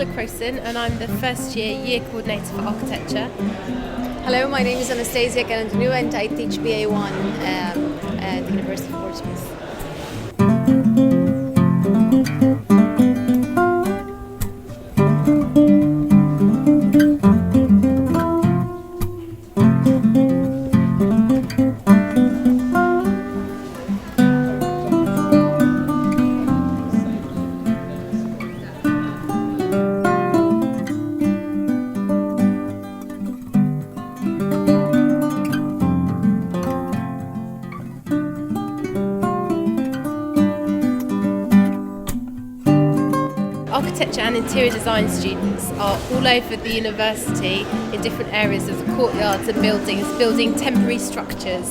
and I'm the first year coordinator for architecture. Hello, my name is Anastasia Canandinu and I teach BA1 at the University of Portsmouth. Architecture and interior design students are all over the university in different areas of the courtyards and buildings, building temporary structures.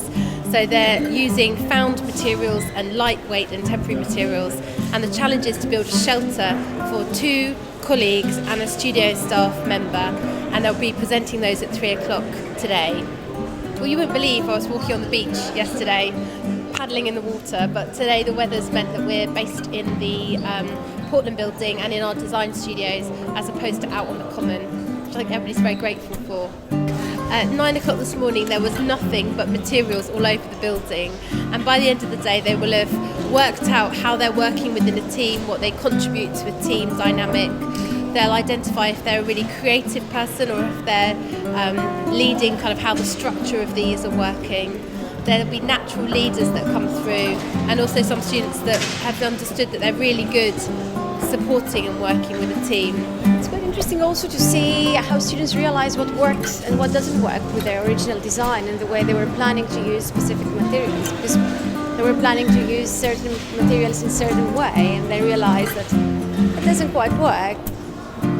So they're using found materials and lightweight and temporary materials, and the challenge is to build a shelter for 2 colleagues and a studio staff member, and they'll be presenting those at 3 o'clock today. Well, you wouldn't believe I was walking on the beach yesterday, paddling in the water, but today the weather's meant that we're based in the Portland building and in our design studios as opposed to out on the common, which I think everybody's very grateful for. At 9 o'clock this morning there was nothing but materials all over the building, and by the end of the day they will have worked out how they're working within a team, what they contribute to a team dynamic. They'll identify if they're a really creative person or if they're leading kind of how the structure of these are working. There'll be natural leaders that come through, and also some students that have understood that they're really good supporting and working with a team. It's quite interesting also to see how students realize what works and what doesn't work with their original design and the way they were planning to use specific materials, because they were planning to use certain materials in a certain way and they realized that it doesn't quite work.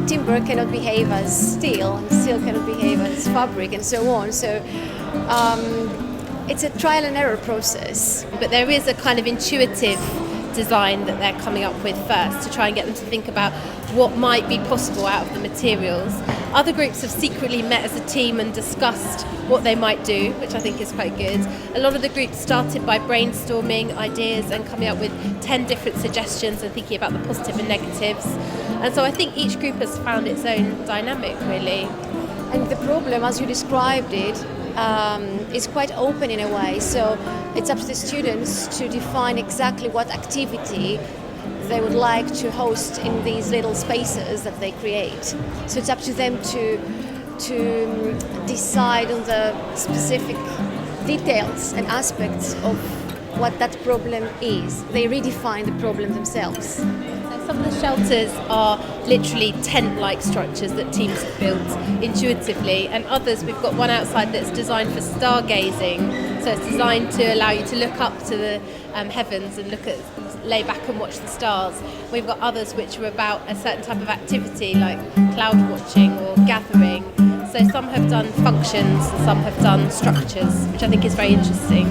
Timber cannot behave as steel and steel cannot behave as fabric and so on. So it's a trial and error process. But there is a kind of intuitive design that they're coming up with first to try and get them to think about what might be possible out of the materials. Other groups have secretly met as a team and discussed what they might do, which I think is quite good. A lot of the groups started by brainstorming ideas and coming up with 10 different suggestions and thinking about the positive and negatives. And so I think each group has found its own dynamic, really. And the problem, as you described it, is quite open in a way, so it's up to the students to define exactly what activity they would like to host in these little spaces that they create. So it's up to them to decide on the specific details and aspects of what that problem is. They redefine the problem themselves. Some of the shelters are literally tent-like structures that teams have built intuitively, and others, we've got one outside that's designed for stargazing, so it's designed to allow you to look up to the heavens and lay back and watch the stars. We've got others which are about a certain type of activity like cloud watching or gathering. So some have done functions and some have done structures, which I think is very interesting.